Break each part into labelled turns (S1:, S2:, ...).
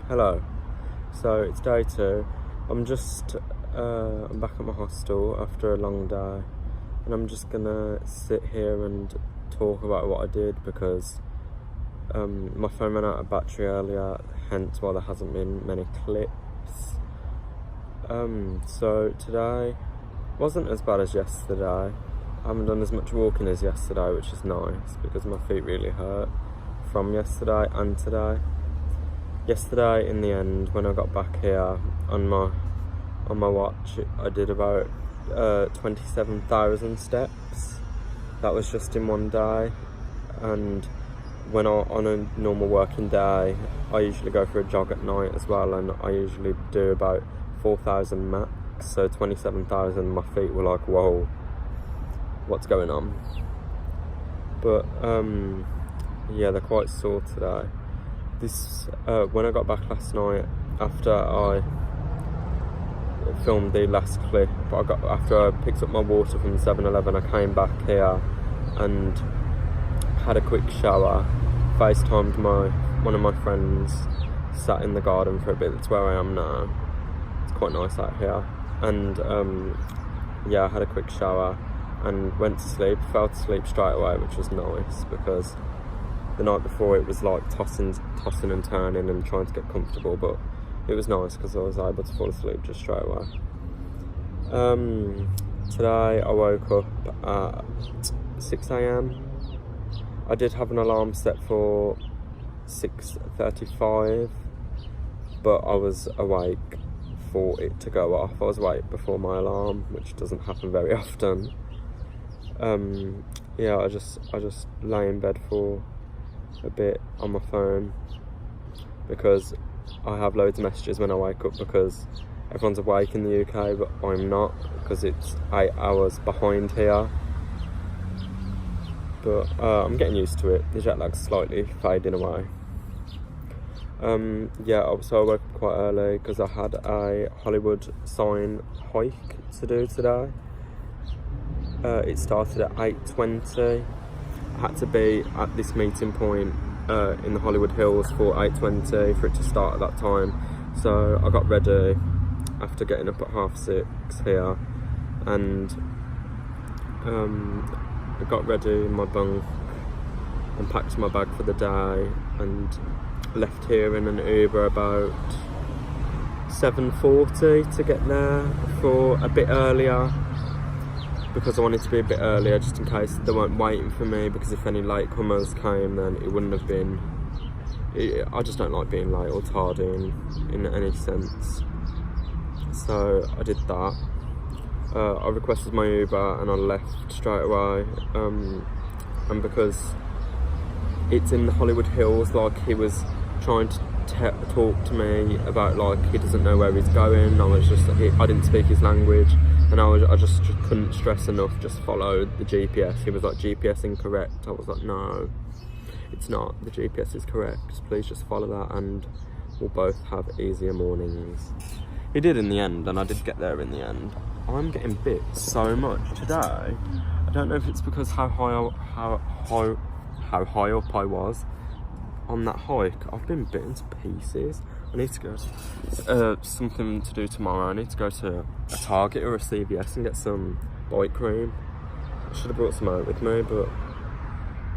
S1: Hello. So it's day 2. I'm back at my hostel after a long day, and I'm just gonna sit here and talk about what I did because my phone ran out of battery earlier, hence why there hasn't been many clips. So today wasn't as bad as yesterday. I haven't done as much walking as yesterday, which is nice because my feet really hurt from yesterday and today. Yesterday, in the end, when I got back here on my watch, I did about 27,000 steps. That was just in one day. And when on a normal working day, I usually go for a jog at night as well, and I usually do about 4,000 max. So 27,000, my feet were like, whoa, what's going on? But yeah, they're quite sore today. When I got back last night after I filmed the last clip, after I picked up my water from 7-Eleven, I came back here and had a quick shower, FaceTimed one of my friends, sat in the garden for a bit. That's where I am now. It's quite nice out here. And yeah, I had a quick shower and went to sleep. Fell to sleep straight away, which was nice because the night before it was like tossing and turning and trying to get comfortable, but it was nice because I was able to fall asleep just straight away. Today I woke up at 6 a.m. I did have an alarm set for 6:35, but I was awake for it to go off. I was awake before my alarm, which doesn't happen very often. Yeah, I just lay in bed for a bit on my phone because I have loads of messages when I wake up because everyone's awake in the UK, but I'm not because it's 8 hours behind here. But I'm getting used to it. The jet lag's slightly fading away. Yeah, so I woke up quite early because I had a Hollywood sign hike to do today. It started at 8:20. I had to be at this meeting point in the Hollywood Hills for 8:20 for it to start at that time. So I got ready after getting up at 6:30 here, and I got ready in my bunk and packed my bag for the day and left here in an Uber about 7:40 to get there for a bit earlier, because I wanted to be a bit earlier just in case they weren't waiting for me, because if any latecomers came then it wouldn't have been... I just don't like being late or tardy in any sense. So I did that. I requested my Uber and I left straight away. And because it's in the Hollywood Hills, like, he was trying to talk to me about, like, he doesn't know where he's going. I didn't speak his language. And I just couldn't stress enough, just follow the GPS. He was like, GPS incorrect. I was like, no, it's not. The GPS is correct. Please just follow that and we'll both have easier mornings. He did in the end, and I did get there in the end. I'm getting bit so much today. I don't know if it's because how high up I was on that hike. I've been bitten to pieces. I need to go to something to do tomorrow. I need to go to a Target or a CVS and get some bike cream. I should have brought some out with me, but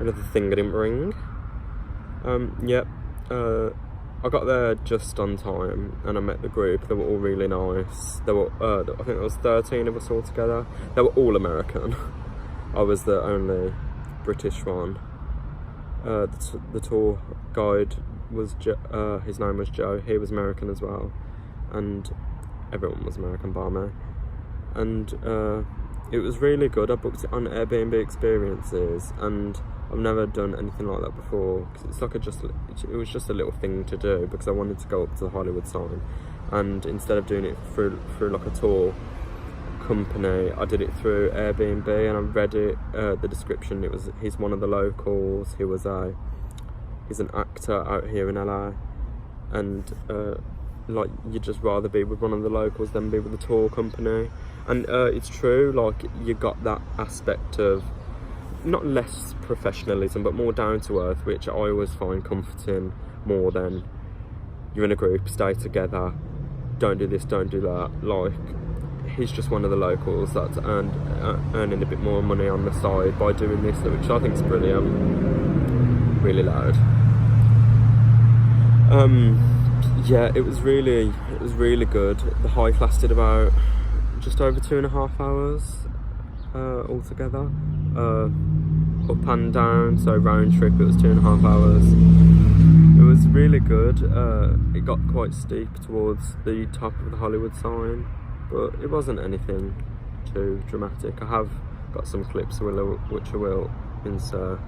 S1: another thing I didn't bring. I got there just on time and I met the group. They were all really nice. There were, I think there was 13 of us all together. They were all American. I was the only British one. The tour guide was his name was Joe. He was American as well, and everyone was American bar me. And it was really good. I booked it on Airbnb Experiences, and I've never done anything like that before. Cause it's like it was just a little thing to do because I wanted to go up to the Hollywood sign, and instead of doing it through like a tour company, I did it through Airbnb, and I read it, the description. He's one of the locals. He's an actor out here in LA, and like, you'd just rather be with one of the locals than be with a tour company. And it's true, like, you got that aspect of not less professionalism but more down to earth, which I always find comforting more than you're in a group, stay together, don't do this, don't do that. Like, he's just one of the locals that's earning a bit more money on the side by doing this, which I think is brilliant. Really loud. Yeah, it was really good. The hike lasted about just over 2.5 hours altogether. Up and down, so round trip it was 2.5 hours. It was really good. It got quite steep towards the top of the Hollywood sign, but it wasn't anything too dramatic. I have got some clips which I will insert.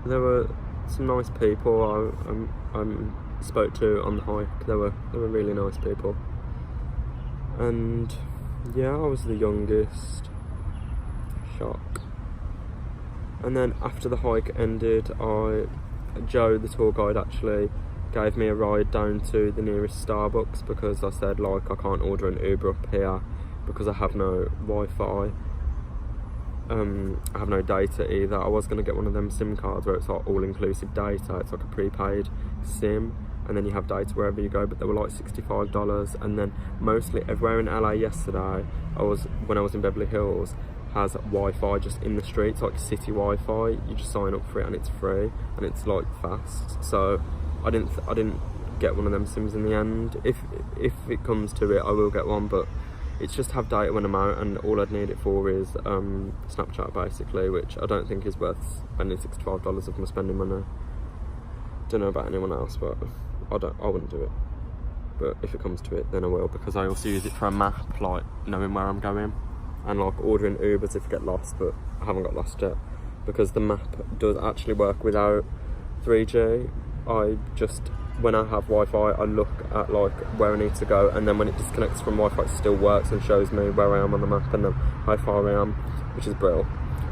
S1: There were some nice people I spoke to on the hike. They were really nice people. And yeah, I was the youngest. Shock. And then after the hike ended, Joe, the tour guide, actually gave me a ride down to the nearest Starbucks, because I said, like, I can't order an Uber up here because I have no Wi-Fi. I have no data either. I was going to get one of them SIM cards where it's like all-inclusive data. It's like a prepaid SIM, and then you have data wherever you go, but they were like $65. And then mostly everywhere in LA yesterday, when I was in Beverly Hills, has Wi-Fi just in the streets, like city Wi-Fi. You just sign up for it and it's free, and it's like fast. So I didn't get one of them SIMs in the end. If it comes to it, I will get one, but it's just have data when I'm out, and all I'd need it for is Snapchat basically, which I don't think is worth spending $65 of my spending money. Don't know about anyone else, but I wouldn't do it. But if it comes to it, then I will, because I also use it for a map, like knowing where I'm going, and like ordering Ubers if I get lost, but I haven't got lost yet, because the map does actually work without 3G. When I have Wi-Fi, I look at like where I need to go, and then when it disconnects from Wi-Fi, it still works and shows me where I am on the map and then how far I am, which is brilliant.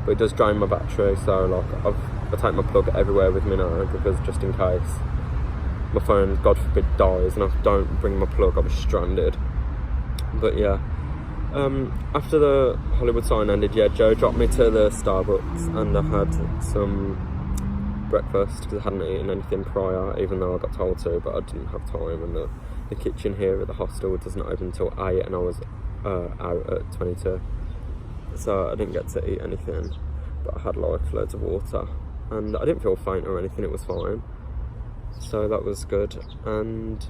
S1: But it does drain my battery, so like I take my plug everywhere with me now, because just in case my phone, God forbid, dies and I don't bring my plug, I'll be stranded. But yeah, after the Hollywood sign ended, yeah, Joe dropped me to the Starbucks, and I had some breakfast because I hadn't eaten anything prior, even though I got told to, but I didn't have time. And the kitchen here at the hostel doesn't open until 8, and I was out at 22, so I didn't get to eat anything, but I had like loads of water, and I didn't feel faint or anything. It was fine, so that was good. And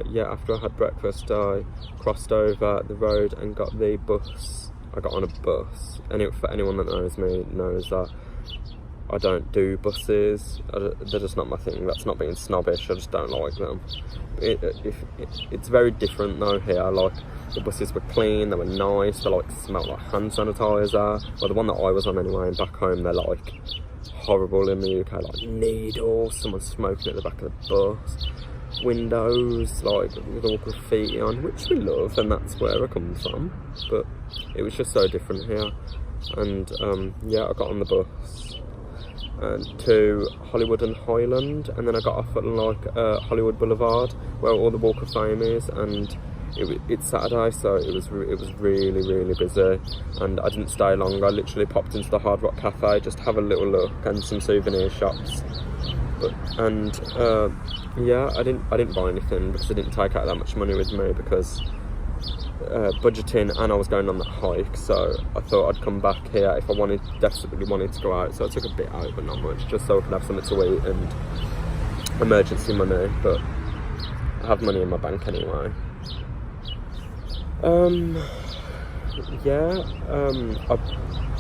S1: yeah, after I had breakfast, I crossed over the road and got the bus. I got on a bus, and for anyone that knows me knows that I don't do buses. They're just not my thing. That's not being snobbish, I just don't like them. It's very different though here. Like, the buses were clean, they were nice, they like smelled like hand sanitizer. Well, the one that I was on anyway, and back home they're like horrible in the UK, like needles, someone smoking at the back of the bus, windows like with all graffiti on, which we love, and that's where I come from. But it was just so different here. And yeah, I got on the bus to Hollywood and Highland, and then I got off at like Hollywood Boulevard, where all the Walk of Fame is, and it's Saturday, so it was really busy, and I didn't stay long. I literally popped into the Hard Rock Cafe just to have a little look, and some souvenir shops. Yeah, I didn't buy anything because I didn't take out that much money with me, because budgeting, and I was going on that hike, so I thought I'd come back here if I desperately wanted to go out. So I took a bit out, but not much, just so I could have something to eat and emergency money. But I have money in my bank anyway.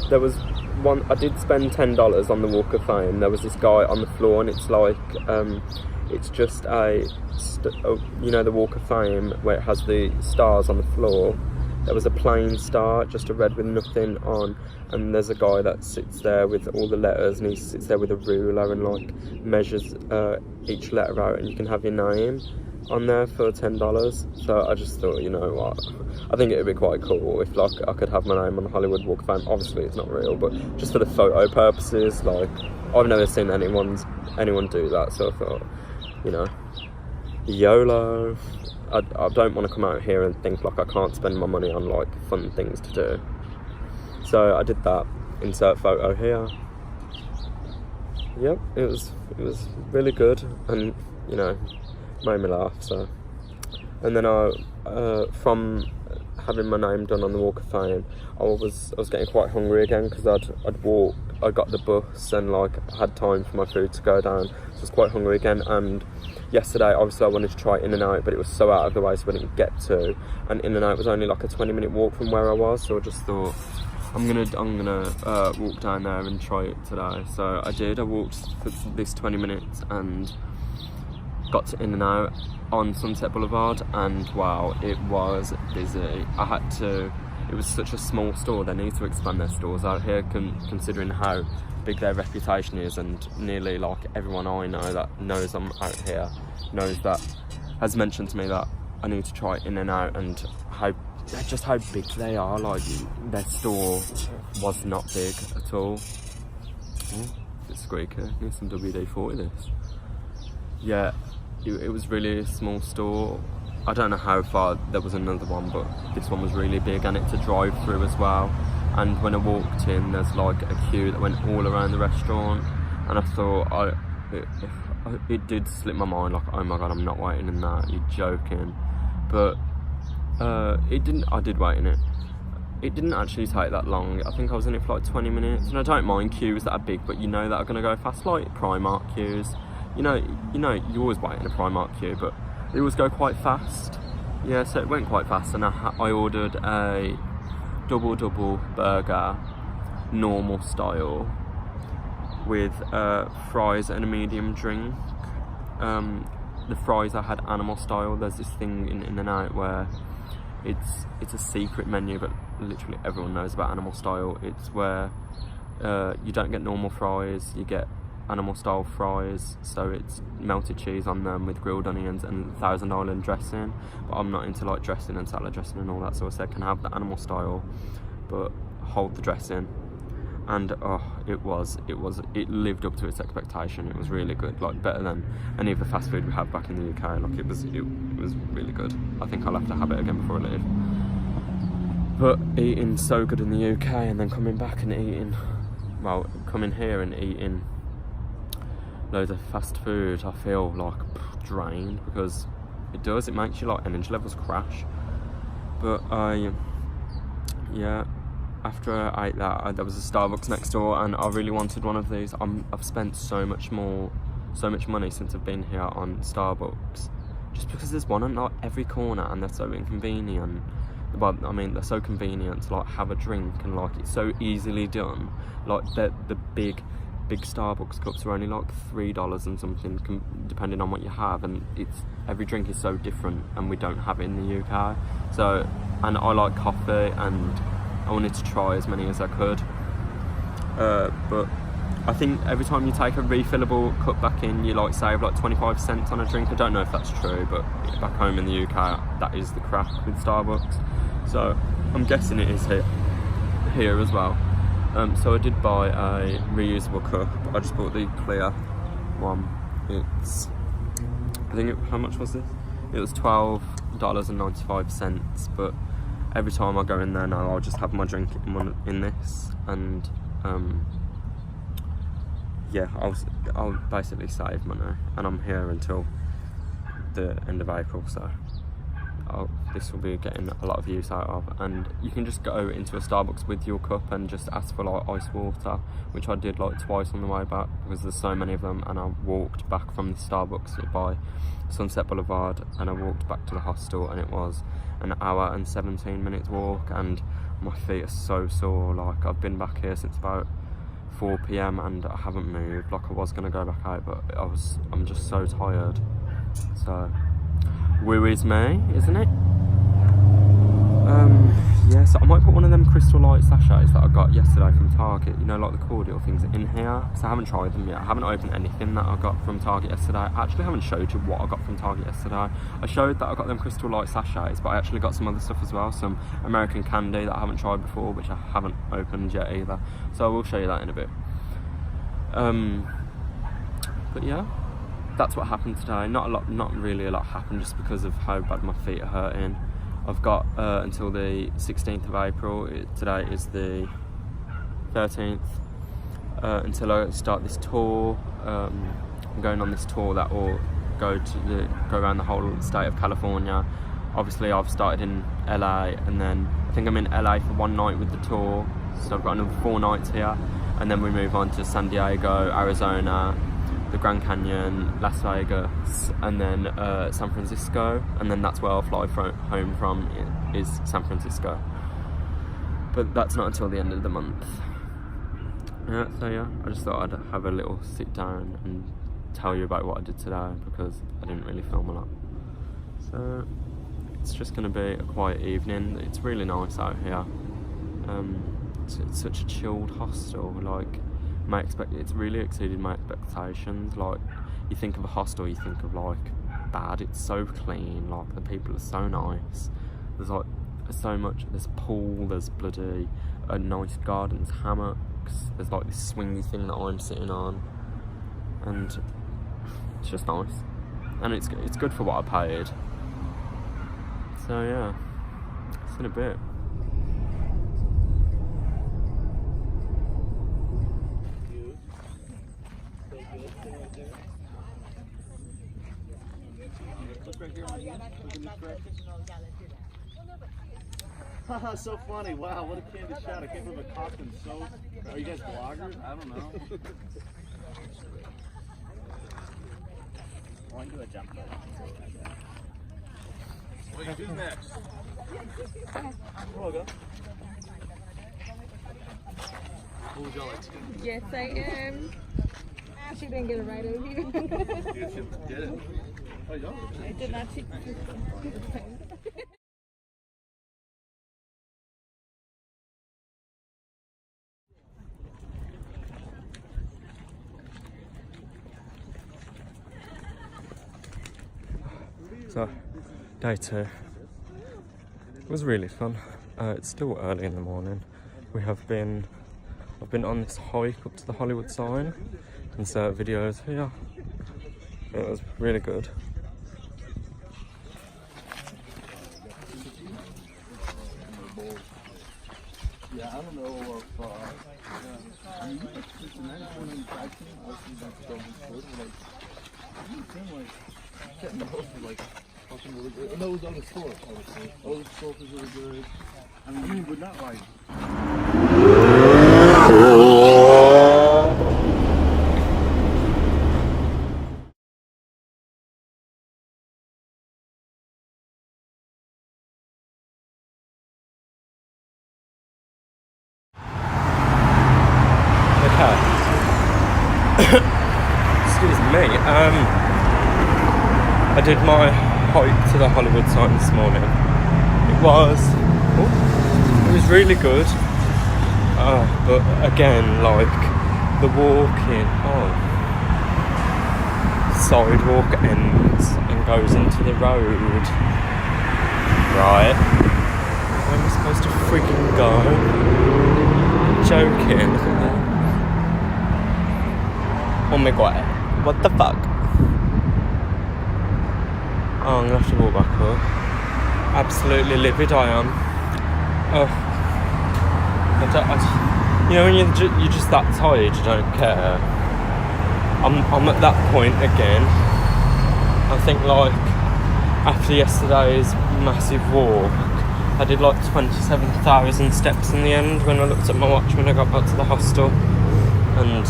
S1: There was one. I did spend $10 on the Walk of Fame. There was this guy on the floor, and it's like it's just you know, the Walk of Fame where it has the stars on the floor. There was a plain star, just a red with nothing on, and there's a guy that sits there with all the letters, and he sits there with a ruler and like measures each letter out, and you can have your name on there for $10. So I just thought, you know what, I think it would be quite cool if like I could have my name on the Hollywood Walk of Fame. Obviously it's not real, but just for the photo purposes, like I've never seen anyone do that, so I thought, you know, YOLO. I don't want to come out here and think like I can't spend my money on like fun things to do. So I did that. Insert photo here. yep, it was really good, and you know, made me laugh. So, and then from having my name done on the Walk of Fame, I was getting quite hungry again because I got the bus and like had time for my food to go down, so I was quite hungry again. And yesterday, obviously, I wanted to try In-N-Out, but it was so out of the way, so I didn't get to. And In-N-Out was only like a 20-minute walk from where I was, so I just thought, I'm gonna walk down there and try it today. So I did. I walked for this 20 minutes and got to In-N-Out on Sunset Boulevard, and wow, it was busy. It was such a small store. They need to expand their stores out here, considering how big their reputation is, and nearly like everyone I know that knows I'm out here has mentioned to me that I need to try In-N-Out, and how big they are. Like, their store was not big at all. Oh, it's squeaky. Need some WD-40 this. Yeah, it was really a small store. I don't know how far there was another one, but this one was really big, and it's a drive through as well. And when I walked in, there's like a queue that went all around the restaurant, and I thought it did slip my mind, like, oh my god, I'm not waiting in that, you're joking. But it didn't. I did wait in it. It didn't actually take that long. I think I was in it for like 20 minutes, and I don't mind queues that are big, but you know that are going to go fast, like Primark queues. You know, you always wait in a Primark queue, but they always go quite fast. Yeah, so it went quite fast, and I ordered a double burger, normal style, with fries and a medium drink. The fries I had animal style. There's this thing in In-N-Out where it's a secret menu, but literally everyone knows about animal style. It's where you don't get normal fries, you get animal style fries, so it's melted cheese on them with grilled onions and Thousand Island dressing. But I'm not into like dressing and salad dressing and all that, so I said, can I have the animal style but hold the dressing? And it lived up to its expectation. It was really good, like better than any of the fast food we have back in the UK. Like, it was really good. I think I'll have to have it again before I leave. But eating so good in the UK, and then coming back and coming here and eating loads of fast food, I feel like drained, because it makes your like energy levels crash. But after I ate that, there was a Starbucks next door, and I really wanted one of these. I've spent so much money since I've been here on Starbucks, just because there's one on like every corner, and they're so inconvenient. But I mean, they're so convenient to like have a drink, and like it's so easily done. Like the big Starbucks cups are only like $3 and something, depending on what you have, and every drink is so different, and we don't have it in the UK. So, and I like coffee, and I wanted to try as many as I could. But I think every time you take a refillable cup back in, you like save like 25 cents on a drink. I don't know if that's true, but back home in the UK, that is the crack with Starbucks. So I'm guessing it is here as well. So I did buy a reusable cup. I just bought the clear one. How much was this? It was $12.95, but every time I go in there now, I'll just have my drink in this, and I'll basically save money, and I'm here until the end of April, so this will be getting a lot of use out of. And you can just go into a Starbucks with your cup and just ask for like ice water, which I did like twice on the way back, because there's so many of them. And I walked back from the Starbucks by Sunset Boulevard, and I walked back to the hostel, and it was an hour and 17 minutes walk, and my feet are so sore. Like, I've been back here since about 4 PM and I haven't moved. Like, I was gonna go back out, but I'm just so tired. So woo is me, isn't it? So I might put one of them Crystal Light sachets that I got yesterday from Target, you know, like the cordial things, in here, because I haven't tried them yet. I haven't opened anything that I got from Target yesterday. I actually haven't showed you what I got from Target yesterday. I showed that I got them Crystal Light sachets, but I actually got some other stuff as well, some American candy that I haven't tried before, which I haven't opened yet either. So I will show you that in a bit. But yeah, that's what happened today. Not really a lot happened, just because of how bad my feet are hurting. I've got until the 16th of April. Today is the 13th. until I start this tour. I'm going on this tour that will go around the whole state of California. Obviously I've started in LA, and then I think I'm in LA for one night with the tour, so I've got another 4 nights here, and then we move on to San Diego, Arizona, the Grand Canyon, Las Vegas, and then San Francisco, and then that's where I'll fly home from, is San Francisco. But that's not until the end of the month. So yeah, I just thought I'd have a little sit down and tell you about what I did today, because I didn't really film a lot. So it's just going to be a quiet evening. It's really nice out here. It's such a chilled hostel. Like, it's really exceeded my expectations. Like, you think of a hostel, you think of like bad. It's so clean. Like, the people are so nice. There's like so much. There's a pool. There's bloody nice gardens, hammocks. There's like this swingy thing that I'm sitting on, and it's just nice. And it's good for what I paid. So yeah, it's in a bit.
S2: Haha, so funny. Wow, what a candid shot. I came from a costume. So, are you guys vloggers? I don't know. I want to do a jump though. Wait, who's next? Hello, Who would y'all like to?
S3: Yes, I am. She didn't get it right over here.
S2: You did it. Oh, y'all.
S3: I did not cheat.
S1: So, day 2. It was really fun. It's still early in the morning. I've been on this hike up to the Hollywood sign. Insert videos here. It was really good.
S2: Yeah, I don't know if fucking really good. And those other stores, obviously. Those stores is really good. I mean, you would not like.
S1: Excuse me. I did my hike to the Hollywood sign this morning. It was really good. But again, like the walking, sidewalk ends and goes into the road. Right. Where am I supposed to freaking go? Joking. Look at that. Oh my god, what the fuck? Oh, I'm gonna have to walk back up. Absolutely livid I am. You know when you're just that tired, you don't care. I'm at that point again. I think like after yesterday's massive walk, I did like 27,000 steps in the end when I looked at my watch when I got back to the hostel. And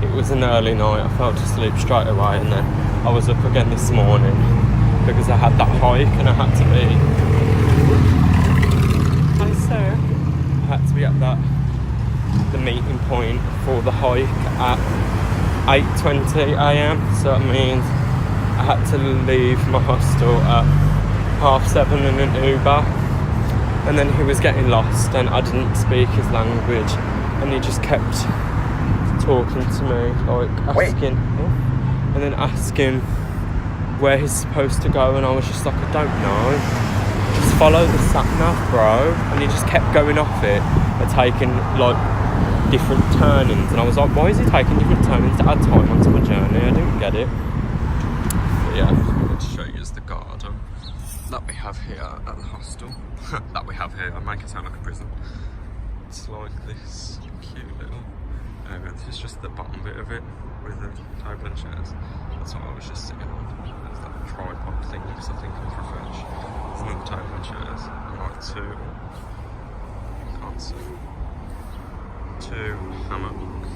S1: it was an early night. I fell asleep straight away, and then I was up again this morning because I had that hike and I had to be. Hi, sir. I had to be at the meeting point for the hike at 8:20 a.m. So that means I had to leave my hostel at 7:30 in an Uber, and then he was getting lost and I didn't speak his language, and he just kept talking to me, like asking, and then asking where he's supposed to go, and I was just like, I don't know, just follow the sat nav, bro. And he just kept going off it and taking like different turnings, and I was like, why is he taking different turnings to add time onto my journey? I didn't get it. But yeah, I'm going to show you is the garden that we have here at the hostel. That we have here, I make it sound like a prison. It's like this cute little Okay, but this is just the bottom bit of it with the table and chairs. That's what I was just sitting on. There's that tripod thing because I think it's refreshed. There's another table and chairs. And like can't see. 2 hammocks.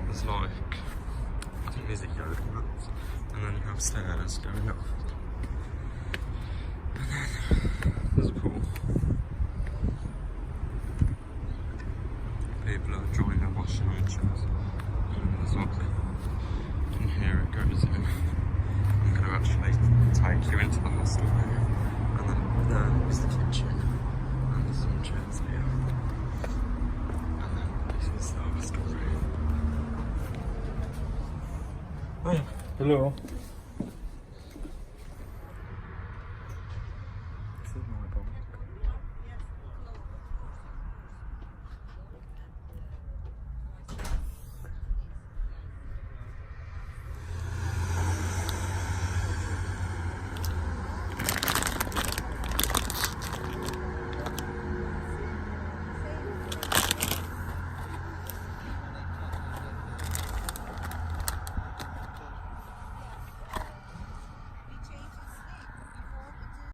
S1: There's like, I think these are yoga mats. And then you have stairs going up. And then there's a pool. People are drying their washing machines. And there's like, and here it goes in. I'm going to actually take you into the hostel area. And then there is the kitchen. And there's some chairs here. And then this is the hostel room. Oh yeah.
S4: Hello.